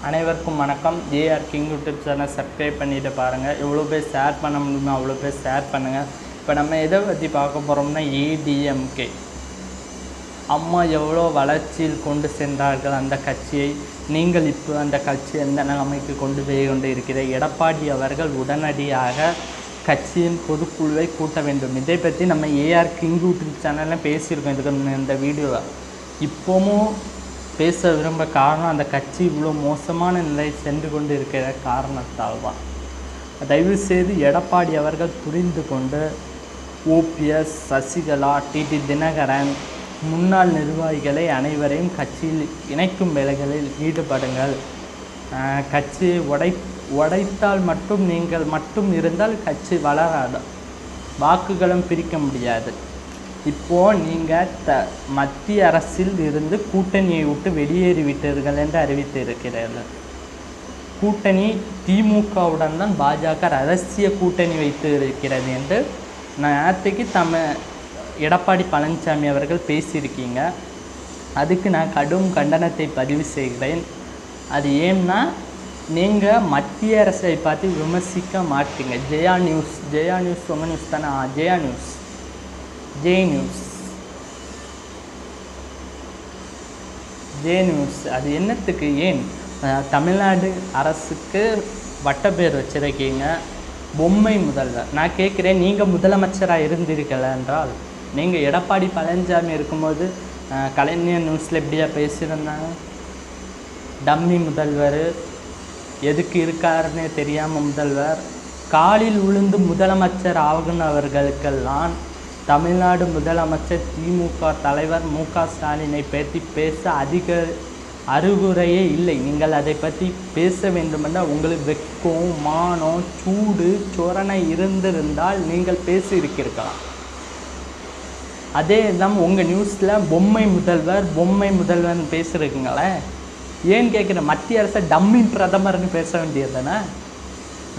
அனைவருக்கும் வணக்கம். AR King YouTube channel subscribe பண்ணிட்டு பாருங்கள். எவ்வளோ பேர் ஷேர் பண்ண முடியுமோ அவ்வளோ பேர் ஷேர் பண்ணுங்கள். இப்போ நம்ம எதை பற்றி பார்க்க போகிறோம்னா ஏடிஎம்கே. அம்மா எவ்வளோ வளர்ச்சியில் கொண்டு சென்றார்கள் அந்த கட்சியை. நீங்கள் இப்போ அந்த கட்சி எந்த நிலைமைக்கு கொண்டு போய் கொண்டு இருக்கிற எடப்பாடி அவர்கள் உடனடியாக கட்சியின் பொதுக்குழுவை கூட்ட வேண்டும். இதை பற்றி நம்ம ஏஆர் கிங் யூடியூப் சேனலில் பேசியிருக்கோம். இதுக்கு இந்த வீடியோவில் இப்போவும் பேச விரும்ப காரணம் அந்த கட்சி இவ்வளோ மோசமான நிலை சென்று கொண்டு இருக்கிற காரணத்தால் தான். தயவுசெய்து எடப்பாடி அவர்கள் புரிந்து கொண்டு ஓபிஎஸ், சசிகலா, டிடி தினகரன், முன்னாள் நிர்வாகிகளை அனைவரையும் கட்சியில் இணைக்கும் வேலைகளில் ஈடுபடுங்கள். கட்சியை உடைத்தால் மட்டும் நீங்கள் மட்டும் இருந்தால் கட்சி வளராது, வாக்குகளும் பிரிக்க முடியாது. இப்போது நீங்கள் மத்திய அரசில் இருந்து கூட்டணியை விட்டு வெளியேறிவிட்டீர்கள் என்று அறிவித்து இருக்கிறீர்கள். கூட்டணி திமுகவுடன் தான் பாஜக ரகசிய கூட்டணி வைத்து இருக்கிறது என்று நேற்றுக்கு எடப்பாடி பழனிசாமி அவர்கள் பேசியிருக்கீங்க. அதுக்கு நான் கடும் கண்டனத்தை பதிவு செய்கிறேன். அது ஏன்னா நீங்கள் மத்திய அரசை பார்த்து விமர்சிக்க மாட்டீங்க. ஜெயா நியூஸ் உங்கள் நியூஸ் தானே? ஜே நியூஸ் அது என்னத்துக்கு? ஏன் தமிழ்நாடு அரசுக்கு வட்டப்பேர் வச்சிருக்கீங்க, பொம்மை முதல்வர். நான் கேட்குறேன், நீங்கள் முதலமைச்சராக இருந்தீர்கள் என்றால், நீங்கள் எடப்பாடி பழனிசாமி இருக்கும்போது கலைஞர் நியூஸில் எப்படியா பேசியிருந்தாங்க? டம்மி முதல்வர், எதுக்கு இருக்காருன்னே தெரியாமல் முதல்வர். காலில் விழுந்து முதலமைச்சர் ஆகுனவர்களுக்கெல்லாம் தமிழ்நாடு முதலமைச்சர் திமுக தலைவர் மு.க. ஸ்டாலினை பற்றி பேச அதிக அறிவுரையே இல்லை. நீங்கள் அதை பற்றி பேச வேண்டுமென்றால் உங்களுக்கு வெக்கம், மானம், சூடு, சொரணை இருந்திருந்தால் நீங்கள் பேசியிருக்கிறீர்களா? அதே தான் உங்கள் நியூஸில் பொம்மை முதல்வர்னு பேசுகிறீங்களே. ஏன் கேட்குறேன், மத்திய அரசை டம்மி பிரதமர்னு பேச வேண்டியது தானே?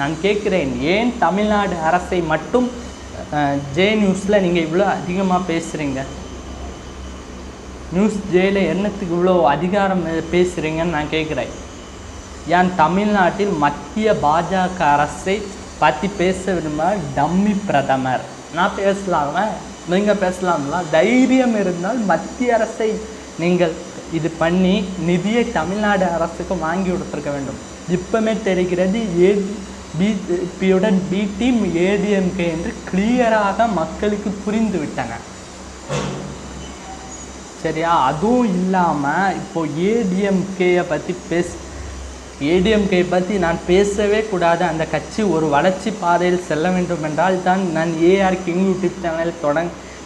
நான் கேட்குறேன், ஏன் தமிழ்நாடு அரசை மட்டும் ஜே நியூஸில் நீங்கள் இவ்வளோ அதிகமாக பேசுகிறீங்க? நியூஸ் ஜேயில் என்னத்துக்கு இவ்வளோ அதிகாரம் பேசுகிறீங்கன்னு நான் கேட்குறேன். ஏன் தமிழ்நாட்டில் மத்திய பாஜக அரசை பற்றி பேச விரும்ப டம்மி பிரதமர். நான் பேசலாமா? நீங்கள் பேசலாம்ல? தைரியம் இருந்தால் மத்திய அரசை நீங்கள் இது பண்ணி நிதியை தமிழ்நாடு அரசுக்கு வாங்கி கொடுத்துருக்க வேண்டும். இப்போமே தெரிகிறது பிஜேபியுடன் பி டீம் ஏடிஎம்கே என்று கிளியராக மக்களுக்கு புரிந்து விட்டன. சரியா? அதுவும் இல்லாமல் இப்போது ஏடிஎம்கேயை பற்றி நான் பேசவே கூடாது. அந்த கட்சி ஒரு வளர்ச்சி பாதையில் செல்ல வேண்டும் என்றால் தான் நான் ஏஆர் கிங் யூடியூப் சேனல்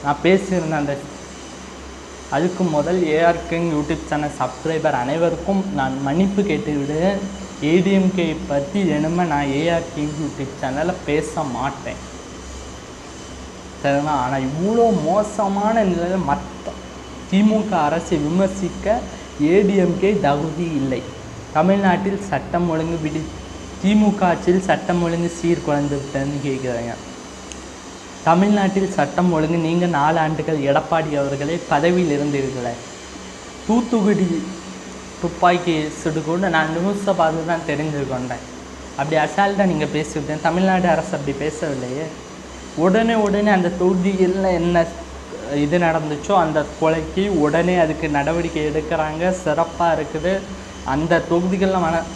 நான் பேசியிருந்தேன். அதுக்கு முதல் AR King YouTube channel subscriber அனைவருக்கும் நான் மன்னிப்பு கேட்டுவிடு. ஏடிஎம்கே பற்றி இனிமே நான் ஏஆர் கிங் யூடியூப் சேனலில் பேச மாட்டேன், சரிங்களா? ஆனால் இவ்வளோ மோசமான நிலையில் மற்ற திமுக அரசை விமர்சிக்க ஏடிஎம்கே தகுதி இல்லை. தமிழ்நாட்டில் சட்டம் ஒழுங்கு திமுக ஆட்சியில் சட்டம் ஒழுங்கு சீர்குலைந்து விட்டதுன்னு கேட்குறாங்க. தமிழ்நாட்டில் சட்டம் ஒழுங்கு நீங்கள் 4 ஆண்டுகள் எடப்பாடி அவர்களே பதவியில் இருந்தீர்களே. தூத்துக்குடி துப்பாக்கி சுடு கூட நான் நியூஸை பார்த்து தான் தெரிஞ்சுக்கொண்டேன். அப்படி அசால்ட்டாக நீங்கள் பேசிவிட்டேன். தமிழ்நாடு அரசு அப்படி பேசவில்லையே. உடனே அந்த தொகுதிகளில் என்ன இது நடந்துச்சோ அந்த கொலைக்கு உடனே அதுக்கு நடவடிக்கை எடுக்கிறாங்க. சிறப்பாக இருக்குது. அந்த தொகுதிகளில்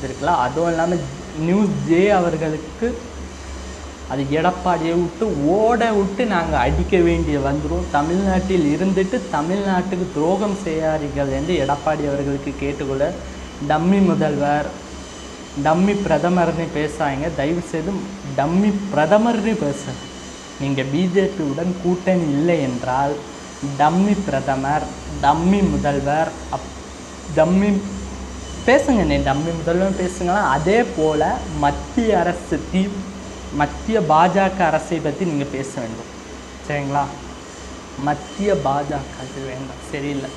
இருக்குல்ல. அதுவும் இல்லாமல் நியூஸ் ஜே அவர்களுக்கு அது எடப்பாடியை விட்டு நாங்கள் அடிக்க வேண்டிய வந்துடும். தமிழ்நாட்டில் இருந்துட்டு தமிழ்நாட்டுக்கு துரோகம் செய்யாதீர்கள் என்று எடப்பாடி அவர்களுக்கு கேட்டுக்கொள்ள. டம்மி முதல்வர், டம்மி பிரதமர்னு பேசாங்க. தயவுசெய்து டம்மி பிரதமர்னு பேச. நீங்கள் பிஜேபியுடன் கூட்டணி இல்லை என்றால் டம்மி பிரதமர், டம்மி முதல்வர், டம்மி பேசுங்க. நீ டம்மி முதல்வர் பேசுங்களா? அதே போல் மத்திய பாஜக அரசை பற்றி நீங்கள் பேச வேண்டும், சரிங்களா? மத்திய பாஜக அது வேண்டாம், சரியில்லை.